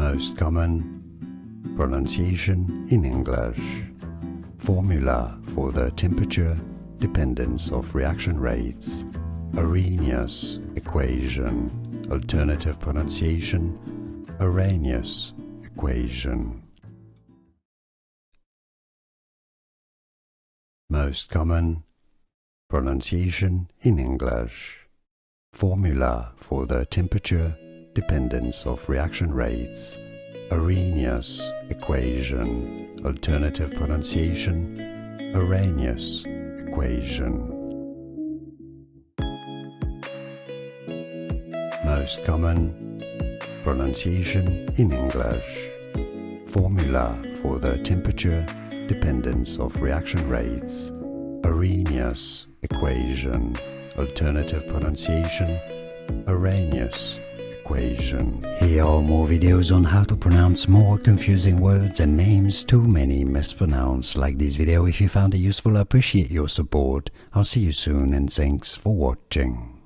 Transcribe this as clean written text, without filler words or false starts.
Most common pronunciation in English. Formula for the temperature dependence of reaction rates. Arrhenius equation. Alternative pronunciation. Arrhenius equation. Most common pronunciation in English. Formula for the temperature dependence of reaction rates. Arrhenius equation. Alternative pronunciation. Arrhenius equation. Most common pronunciation in English. Formula for the temperature dependence of reaction rates. Arrhenius equation. Alternative pronunciation. Arrhenius equation. Here are more videos on how to pronounce more confusing words and names too many mispronounced. Like this video if you found it useful. I appreciate your support. I'll see you soon and thanks for watching.